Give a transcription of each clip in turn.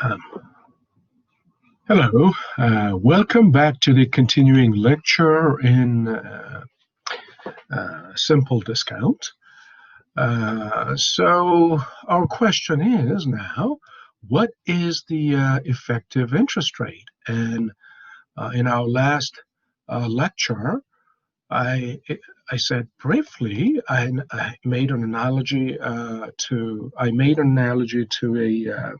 Um, Hello, welcome back to the continuing lecture in simple discount. So our question is now, what is the effective interest rate? And in our last lecture, I I said briefly, I made an analogy to a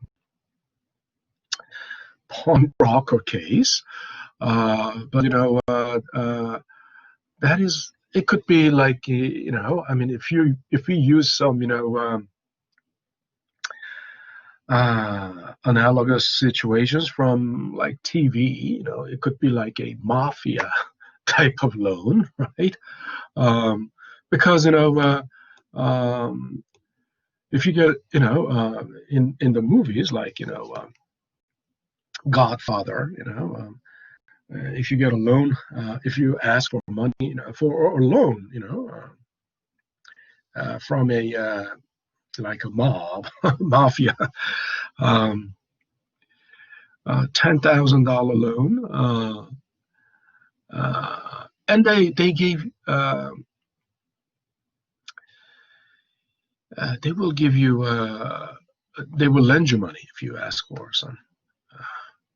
pawnbroker case. But that is, it could be like, I mean, if we use some analogous situations from like TV, it could be like a mafia type of loan, right? Because if you get in the movies, like Godfather, if you get a loan, if you ask for money, for a loan, from a like a mob, mafia, um, $10,000 loan, and they will give you they will lend you money if you ask for some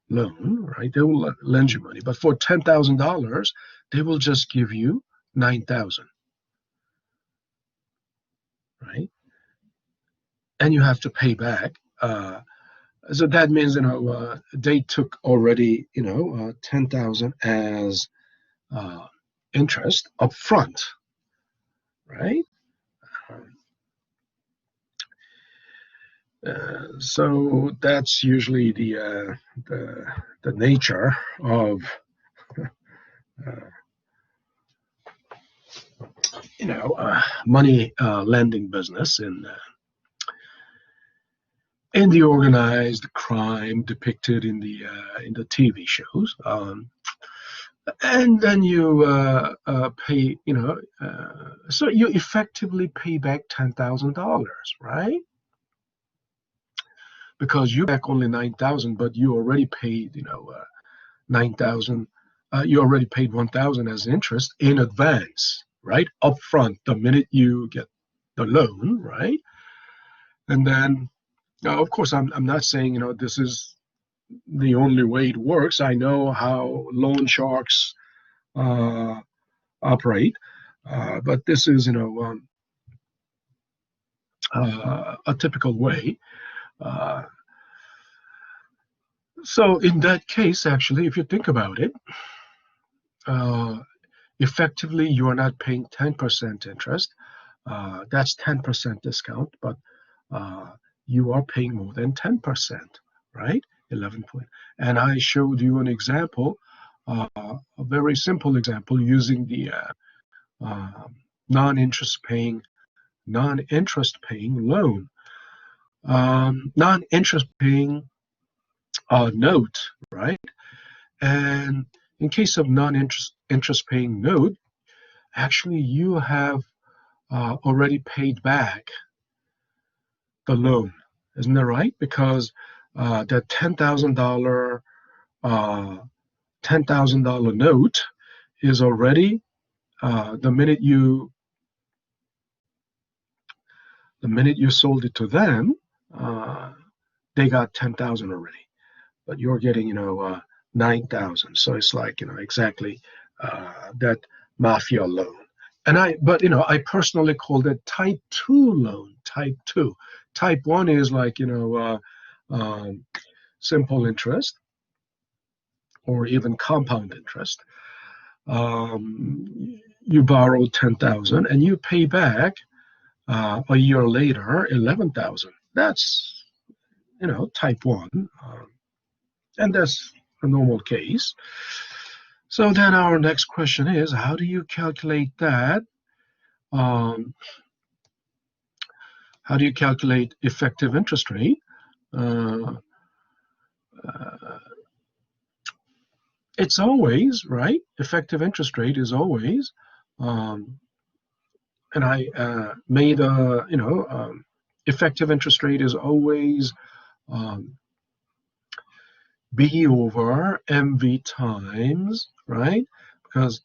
loan, right? They will lend you money, but for $10,000, they will just give you 9,000, right? And you have to pay back. So that means they took already 10,000 as uh, interest up front, right? So that's usually the nature of uh, money lending business in the organized crime depicted in the TV shows. And then you pay, so you effectively pay back $10,000, right? Because you back only 9,000, but you already paid, 9,000. You already paid 1,000 as interest in advance, right? Upfront, the minute you get the loan, right? And then, now, of course, I'm not saying, this is the only way it works. I know how loan sharks uh, operate, but this is, a typical way. Uh, so in that case, actually, if you think about it, uh, effectively you are not paying 10% interest. That's 10% discount, but uh, you are paying more than 10%, right? 11 point. And I showed you an example, a very simple example using the uh, non-interest paying non-interest paying loan, non-interest paying note, right? And in case of non-interest paying note, actually you have already paid back the loan, isn't that right? Because that uh, $10,000 note is already the minute you sold it to them, uh, they got 10,000 already, but you're getting 9,000. So it's like exactly that mafia loan. But I personally call that type two loan. Type two. Type one is like simple interest or even compound interest. You borrow 10,000 and you pay back a year later 11,000. That's type one, and that's a normal case. So then our next question is, how do you calculate that? Um, how do you calculate effective interest rate? Uh, uh, it's always, right? Effective interest rate is always, um, and I made effective interest rate is always um, B over MV times, right? Because,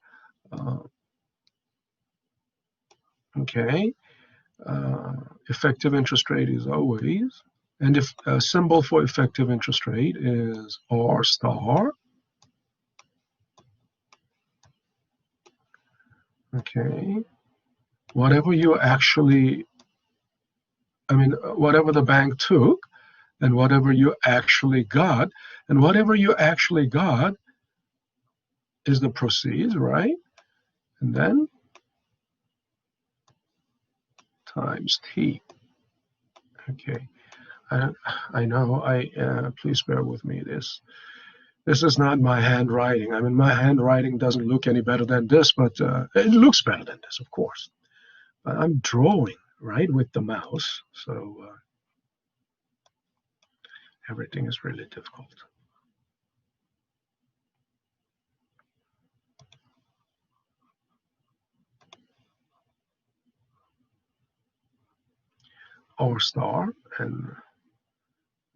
okay, effective interest rate is always, and if a symbol for effective interest rate is R star, okay, whatever you actually, whatever the bank took, and whatever you actually got, and whatever you actually got is the proceeds, right? And then times T. Okay, I know, please bear with me. This is not my handwriting. My handwriting doesn't look any better than this, but it looks better than this, of course. But I'm drawing, right, with the mouse, so everything is really difficult. R star, and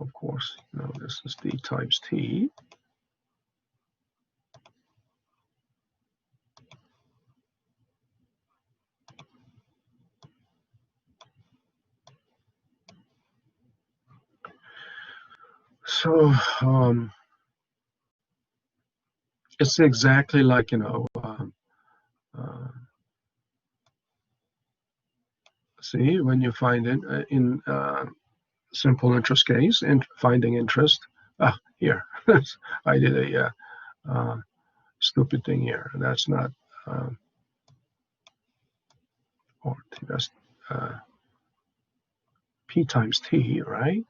of course, this is D times T. So it's exactly like, see, when you find it in simple interest case, and finding interest. Here, I did a stupid thing here. That's not, or that's P times T, right?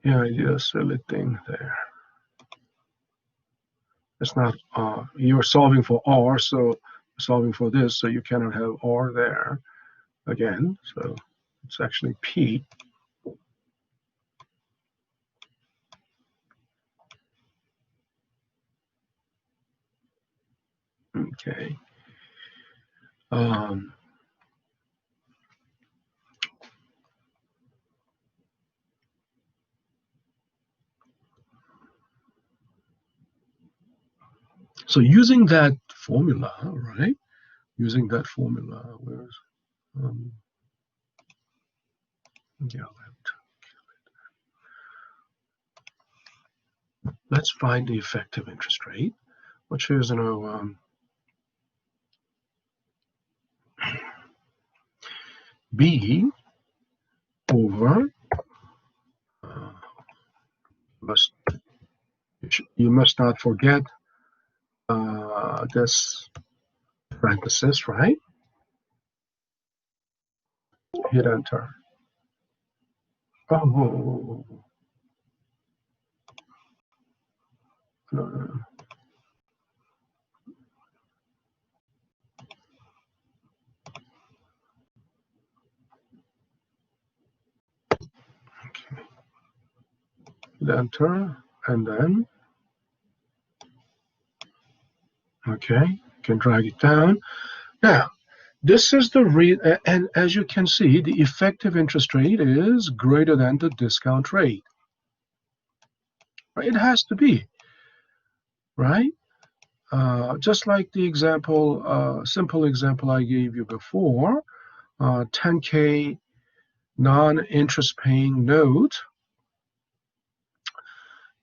Yeah, I did a silly thing there. It's not, you're solving for R, so solving for this, so you cannot have R there again. So it's actually P. Okay. So using that formula, right? Using that formula, where's, yeah, let's find the effective interest rate, which is, B over, you must not forget this parenthesis, right? Hit enter. Oh, no. Okay. Hit enter, and then, okay, you can drag it down. Now, this is the and as you can see, the effective interest rate is greater than the discount rate. Right? It has to be, right? Just like the example, simple example I gave you before, 10K non-interest paying note,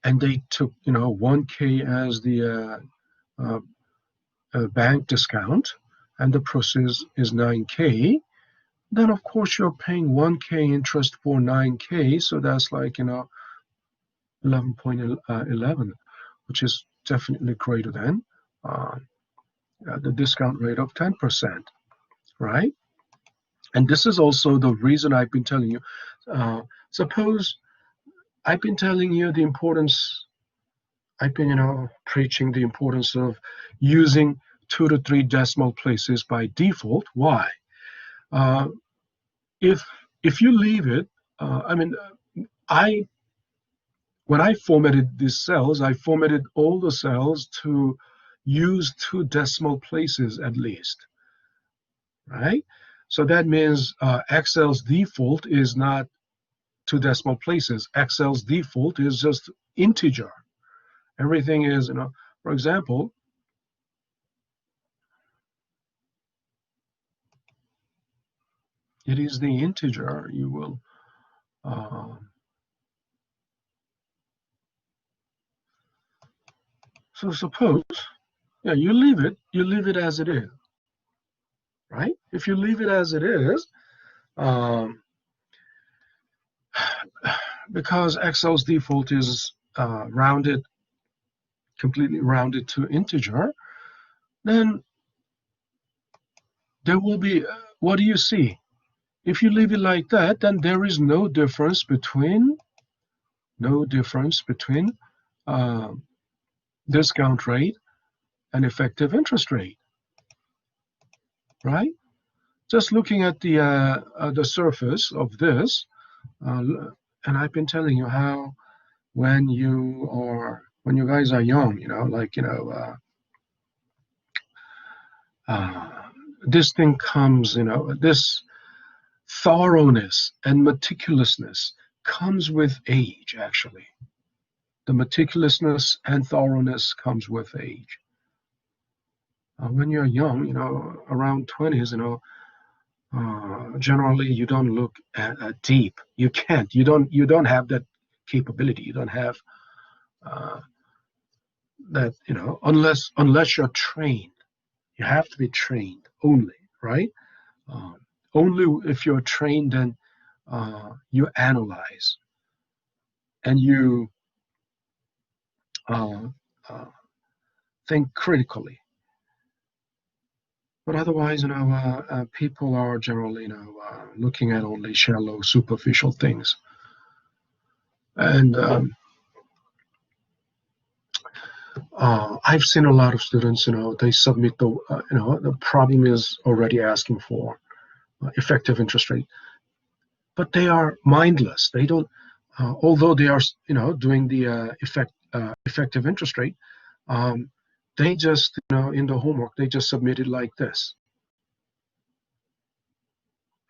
and they took 1K as the bank discount, and the proceeds is 9K. Then of course you're paying 1K interest for 9K, so that's like 11.11, which is definitely greater than the discount rate of 10%, right? And this is also the reason I've been telling you. Suppose I've been telling you the importance, I've been, preaching the importance of using 2 to 3 decimal places by default. Why? If you leave it, I when I formatted these cells, I formatted all the cells to use 2 decimal places at least, right? So that means Excel's default is not 2 decimal places. Excel's default is just integer. Everything is, for example, it is the integer. You will, so suppose, yeah, you leave it as it is, right? If you leave it as it is, because Excel's default is completely rounded to integer, then there will be, what do you see? If you leave it like that, then there is no difference between uh, discount rate and effective interest rate, right? Just looking at the surface of this, and I've been telling you how when you guys are young, like this thing comes, this thoroughness and meticulousness comes with age, actually. The meticulousness and thoroughness comes with age. When you're young, around 20s, generally you don't look at deep. You can't. You don't have that capability. You don't have that, unless you're trained. You have to be trained only, right? Only if you're trained, then you analyze and you think critically. But otherwise, people are generally, looking at only shallow, superficial things. And I've seen a lot of students, they submit the problem is already asking for effective interest rate, but they are mindless. They don't, although they are, doing the effective interest rate, they just, in the homework, they just submit it like this.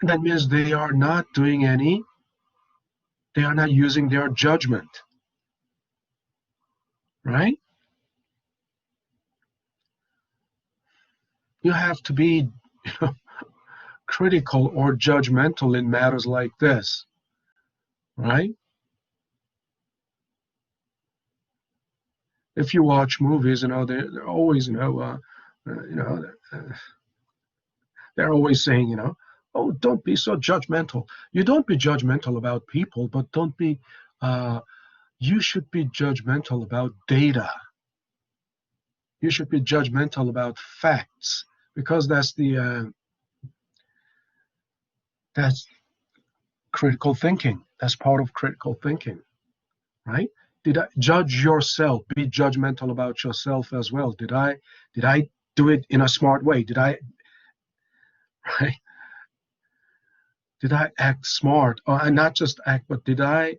And that means they are not using their judgment, right? You have to be, critical or judgmental in matters like this, right? If you watch movies, they're always, they're always saying, oh, don't be so judgmental. You don't be judgmental about people, but don't be, you should be judgmental about data. You should be judgmental about facts, because that's critical thinking. That's part of critical thinking, right? Did I judge yourself? Be judgmental about yourself as well. Did I do it in a smart way? Right? Did I act smart? Or not just act, but do I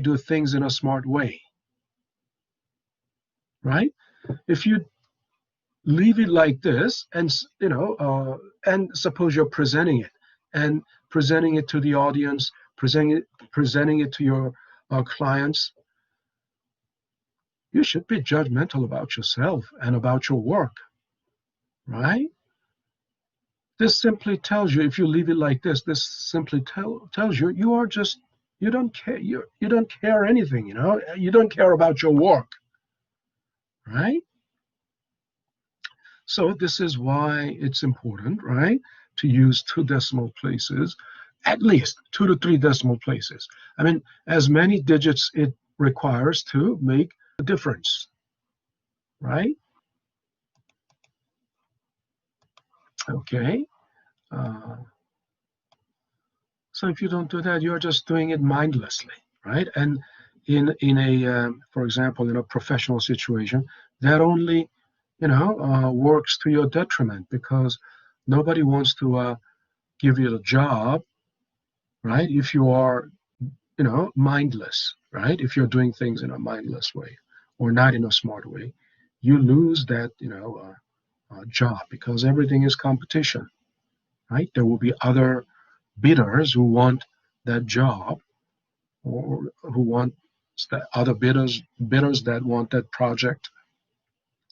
do things in a smart way? Right? If you leave it like this, and and suppose you're presenting it to the audience, presenting it to your clients, you should be judgmental about yourself and about your work, right? This simply tells you, if you leave it like this simply tells you you don't care, you don't care anything, you don't care about your work, right? So this is why it's important, right, to use 2 decimal places, at least 2 to 3 decimal places. I mean, as many digits it requires to make a difference, right? Okay. So if you don't do that, you're just doing it mindlessly, right? And in a, for example, in a professional situation, that only, works to your detriment, because nobody wants to give you a job, right? If you are, mindless, right? If you're doing things in a mindless way or not in a smart way, you lose that, job because everything is competition, right? There will be other bidders who want that job, or who want other bidders that want that project.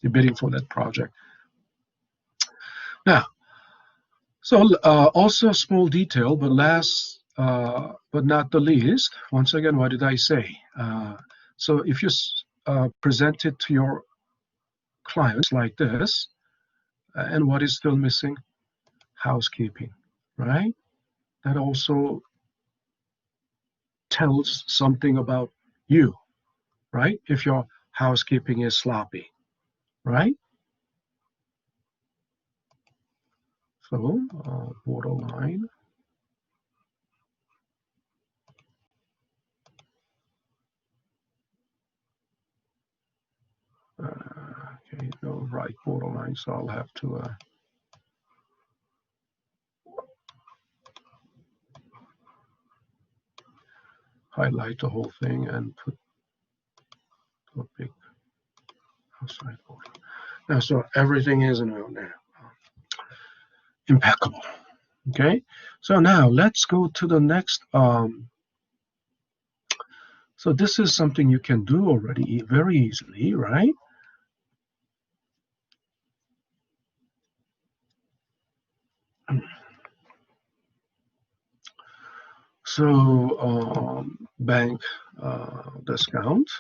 You're bidding for that project. Now, so also a small detail, but last but not the least. Once again, what did I say? So if you present it to your clients like this, and what is still missing? Housekeeping, right? That also tells something about you, right? If your housekeeping is sloppy, right? So borderline. Okay, no right borderline, so I'll have to highlight the whole thing and put a big outside border. Now, so everything is now impeccable. Okay, so now let's go to the next. So this is something you can do already very easily, right? So bank discount,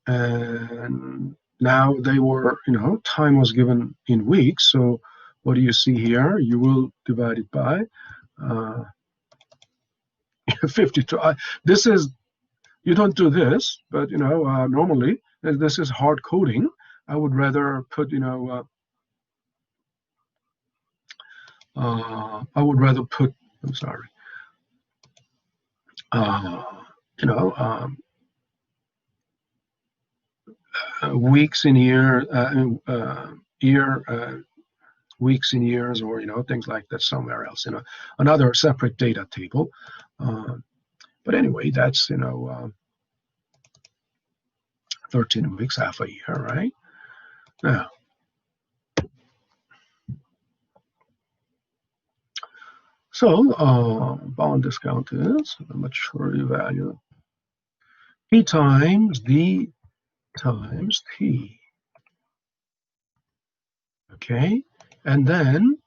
and now they were, time was given in weeks. So what do you see here? You will divide it by 52. This is, you don't do this, but normally this is hard coding. I would rather put, I'm sorry, uh, you know, um, weeks in weeks in years, or things like that somewhere else in another separate data table. But anyway, that's 13 weeks, half a year, right? Now, so bond discount is the maturity value P times D times T. Okay, and then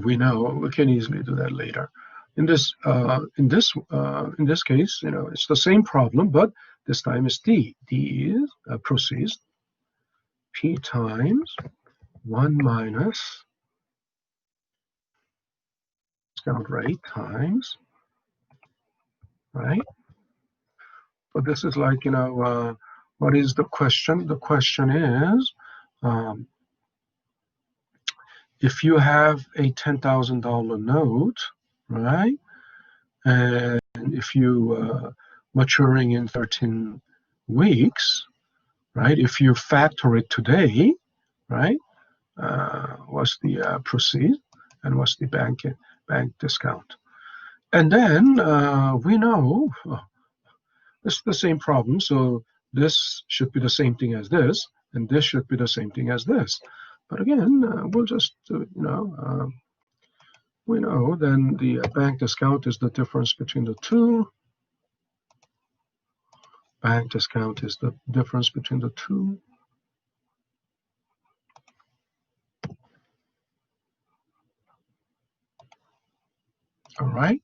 we know we can easily do that later. In this case, it's the same problem, but this time is D. D is proceeds P times 1 minus discount rate times, right? But this is like, what is the question? The question is, if you have a $10,000 note, right? And if you maturing in 13 weeks, right? If you factor it today, right? What's the proceed and what's the bank discount? And then we know it's the same problem. So this should be the same thing as this, and this should be the same thing as this. But again, we'll just, we know then the bank discount is the difference between the two. Bank discount is the difference between the two. All right.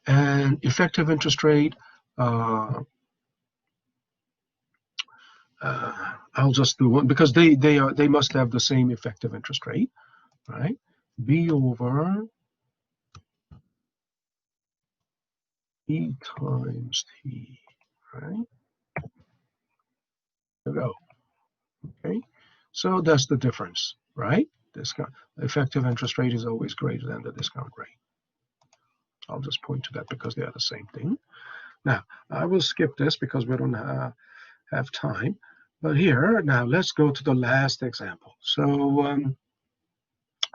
And effective interest rate, I'll just do one because they must have the same effective interest rate, right? B over E times T, right? There we go. Okay, so that's the difference, right? Discount effective interest rate is always greater than the discount rate. I'll just point to that because they are the same thing. Now, I will skip this because we don't have time. But here, now let's go to the last example. So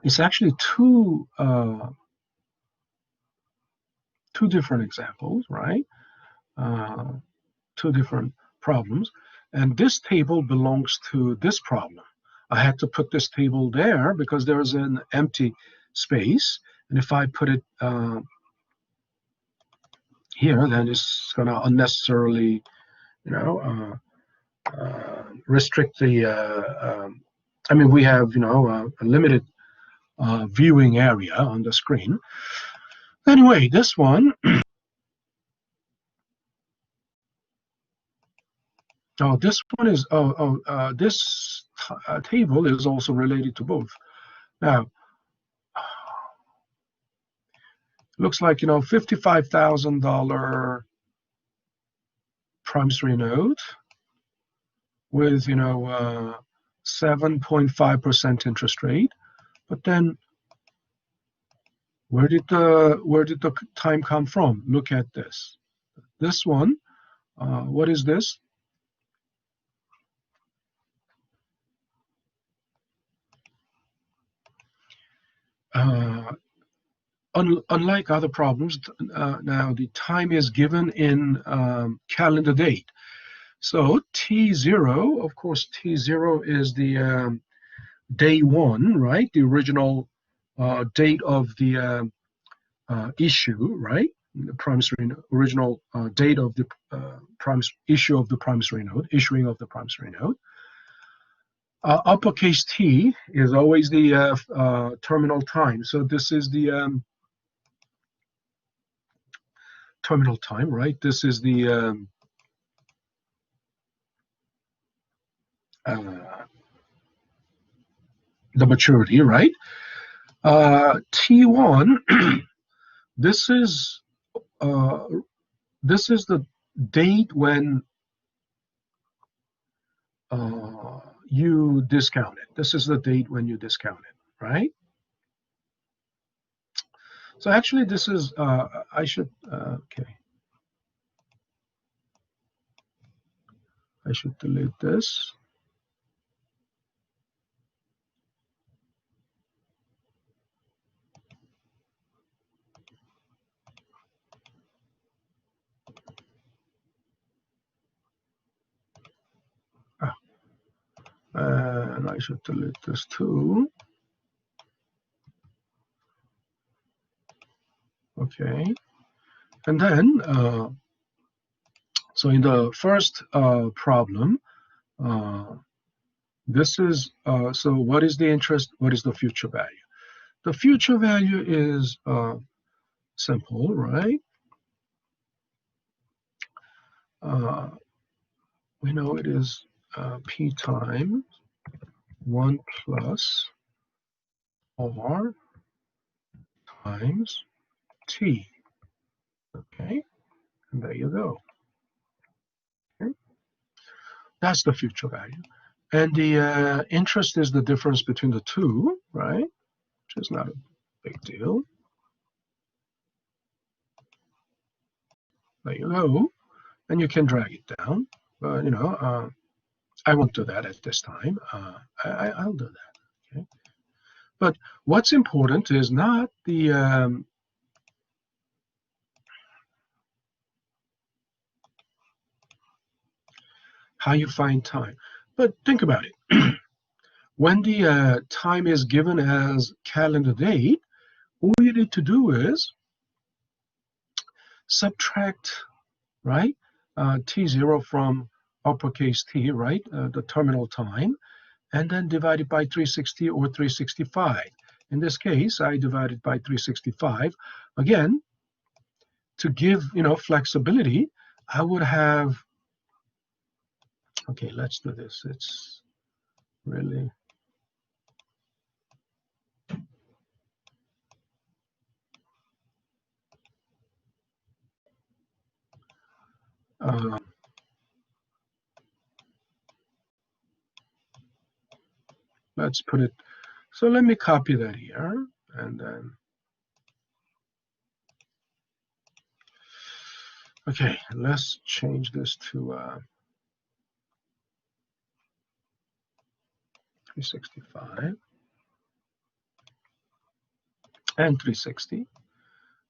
it's actually two two different examples, right? Two different problems. And this table belongs to this problem. I had to put this table there because there's an empty space. And if I put it here, then it's going to unnecessarily, restrict the, I mean, we have, a limited viewing area on the screen. Anyway, this one, this one is, this table is also related to both. Now, looks like, $55,000 promissory note with, 7.5% interest rate. But then where did the time come from? Look at this. This one, what is this? Unlike other problems, now the time is given in calendar date. So T0, of course, T0 is the day one, right? The original date of the issue, right? The promissory original date of the issue of the promissory note, issuing of the promissory note. Uppercase T is always the terminal time. So this is the terminal time, right? This is the maturity, right? T1, this is the date when you discount it. This is the date when you discount it, right? So actually, this is I should okay. I should delete this. And I should delete this too. Okay. And then, so in the first problem, this is, so what is the interest? What is the future value? The future value is simple, right? We know it is P times 1 plus R times T. Okay, and there you go. Okay. That's the future value. And the interest is the difference between the two, right? Which is not a big deal. There you go. And you can drag it down. But, I won't do that at this time. I'll do that. Okay. But what's important is not the how you find time, but think about it. When the time is given as calendar date, all you need to do is subtract, right, T0 from uppercase T, right, the terminal time, and then divide it by 360 or 365. In this case, I divided by 365. Again, to give, flexibility, I would have, okay, let's do this. It's really, let's put it, so let me copy that here, and then, okay, let's change this to 365 and 360.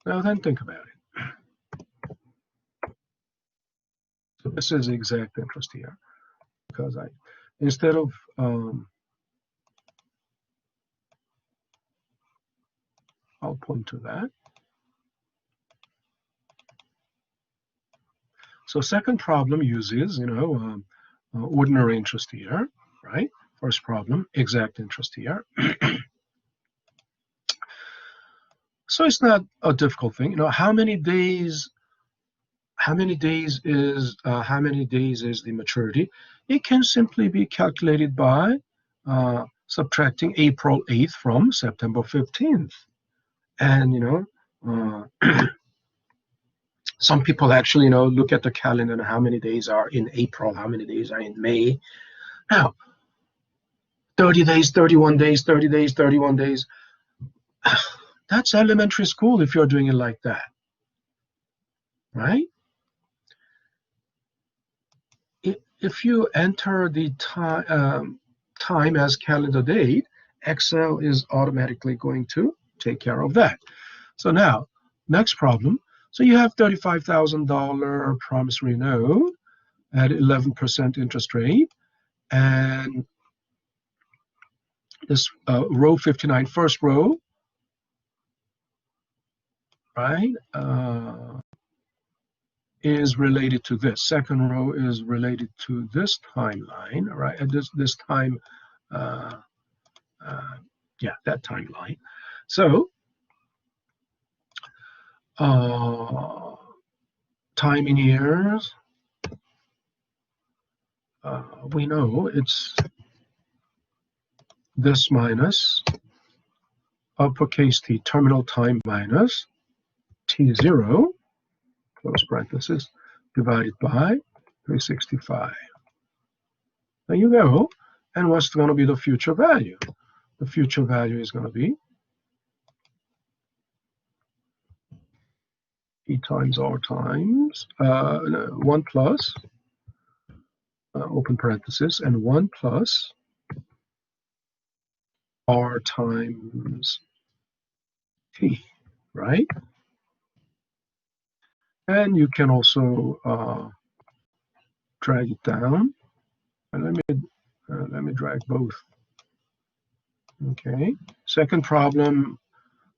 Now then think about it. So this is exact interest here, because instead of I'll point to that. So second problem uses, ordinary interest here, right? First problem, exact interest here. So it's not a difficult thing. How many days is the maturity? It can simply be calculated by subtracting April 8th from September 15th. And some people actually look at the calendar and how many days are in April, how many days are in May. Now 30 days, 31 days, 30 days, 31 days. That's elementary school if you're doing it like that, right? If you enter the time as calendar date, Excel is automatically going to take care of that. So now, next problem. So you have $35,000 promissory note at 11% interest rate, and this row 59, first row, right, is related to this. Second row is related to this timeline, right? At this time, yeah, that timeline. So time in years, we know it's this minus uppercase T, terminal time minus T0, close parenthesis, divided by 365. There you go. And what's going to be the future value? The future value is going to be E times R times 1 plus, open parenthesis, and 1 plus R times T, right? And you can also drag it down. And let me drag both. Okay. Second problem,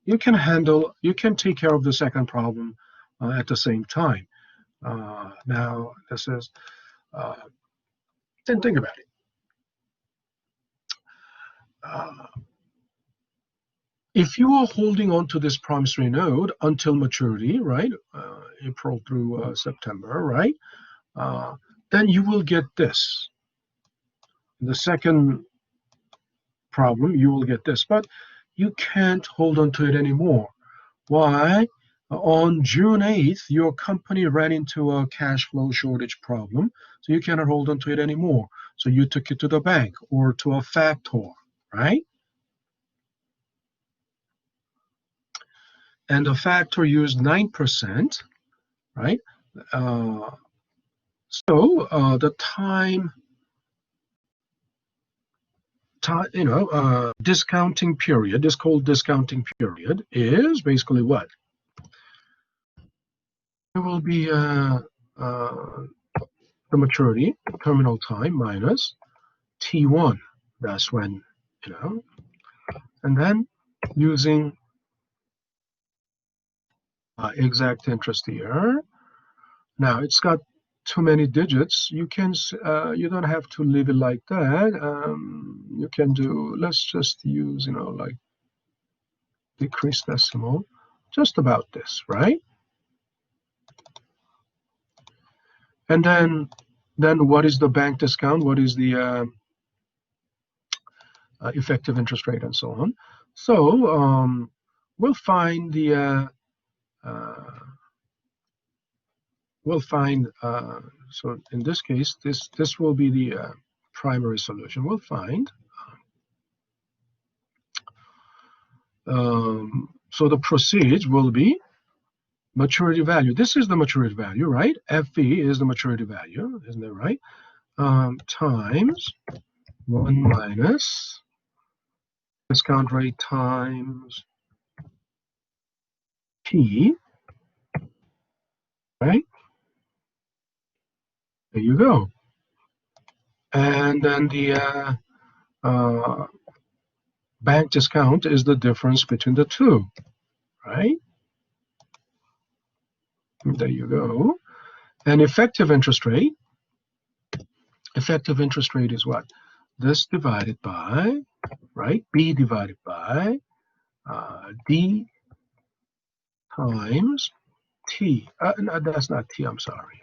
you can take care of the second problem at the same time. Now this is, then think about it. If you are holding on to this promissory note until maturity, right, April through September, right, then you will get this. The second problem, you will get this, but you can't hold on to it anymore. Why? On June 8th, your company ran into a cash flow shortage problem, so you cannot hold on to it anymore. So you took it to the bank or to a factor, right? And the factor used 9%, right? So the discounting period, this called discounting period, is basically what? It will be the maturity, terminal time, minus T1. That's when, and then using exact interest here. Now it's got too many digits. You don't have to leave it like that. You can do, let's just use, like decreased decimal, just about this, right? And then what is the bank discount? What is the effective interest rate, and so on? So we'll find the so in this case, this will be the primary solution. We'll find so the proceeds will be maturity value. This is the maturity value, right? FV is the maturity value, isn't that right? Times 1 minus discount rate times T, right? There you go. And then the uh, bank discount is the difference between the two, right? There you go. And effective interest rate is what? This divided by, right? B divided by D times T. No, that's not T, I'm sorry.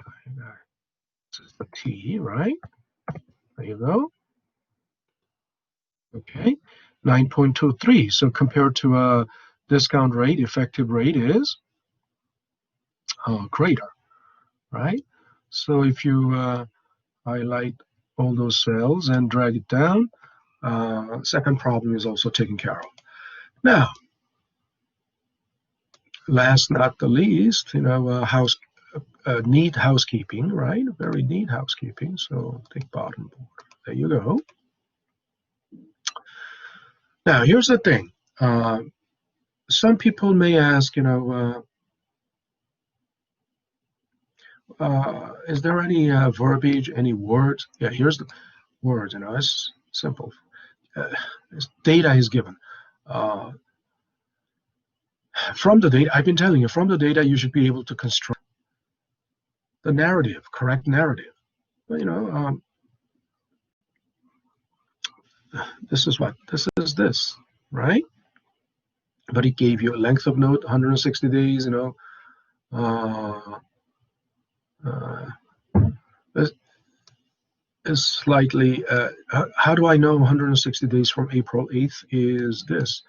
This is the T, right? There you go. Okay, 9.23. So compared to a discount rate, effective rate is greater, right? So if you highlight all those cells and drag it down, second problem is also taken care of. Now, last not the least, neat housekeeping, right? Very neat housekeeping. So take bottom border. There you go. Now, here's the thing. Some people may ask, is there any verbiage, any words? Yeah, here's the words. It's simple. This data is given. From the data, I've been telling you, from the data, you should be able to construct the narrative, correct narrative. This is what? This is this, right? But it gave you a length of note, 160 days, uh, is slightly, how do I know 160 days from April 8th is this?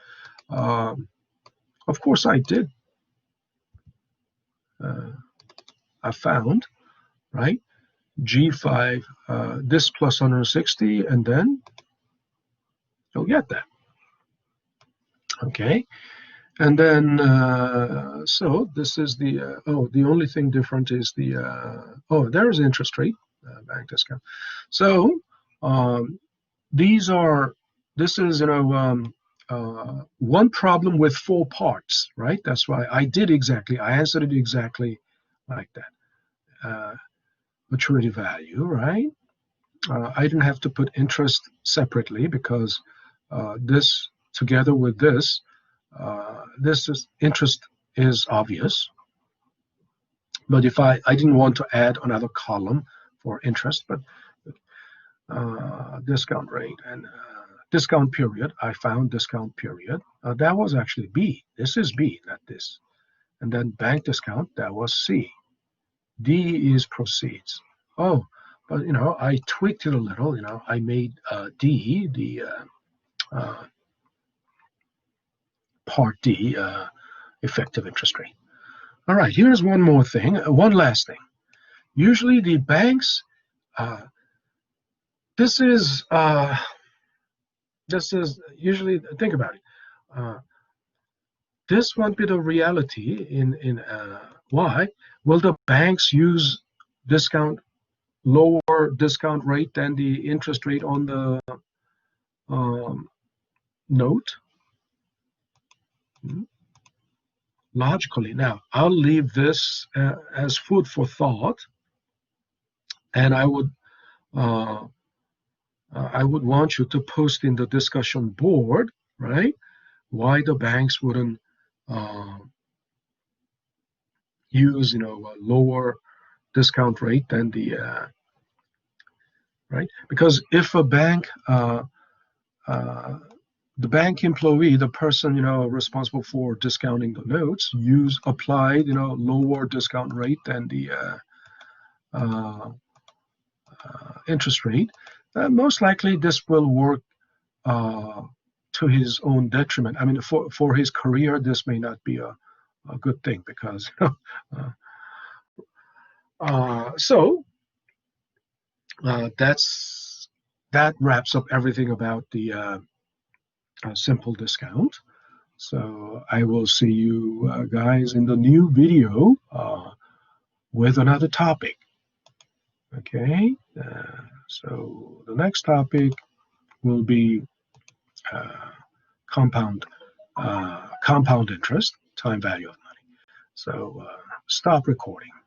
Of course I did. I found, right? G5, this plus 160, and then you'll get that. Okay. And then, so this is the only thing different is there's interest rate, bank discount. So this is, one problem with four parts, right? That's why I answered it exactly like that. Maturity value, right? I didn't have to put interest separately because this together with this, interest is obvious. But if I didn't want to add another column for interest, but discount rate and discount period, I found discount period. That was actually B. This is B, not this. And then bank discount, that was C. D is proceeds. Oh, but I tweaked it a little. I made D the part D, effective interest rate. All right, here's one more thing, one last thing. Usually the banks, this is usually, think about it. This won't be the reality in why? Will the banks use lower discount rate than the interest rate on the note? Logically. Now, I'll leave this as food for thought, and I would want you to post in the discussion board, right? Why the banks wouldn't use, a lower discount rate than the right? Because if a bank, the bank employee, the person responsible for discounting the notes, applied lower discount rate than the interest rate, most likely this will work to his own detriment. I mean, for his career, this may not be a good thing because so that wraps up everything about the simple discount. So I will see you guys in the new video with another topic. Okay, so the next topic will be compound interest, time value of money. So stop recording.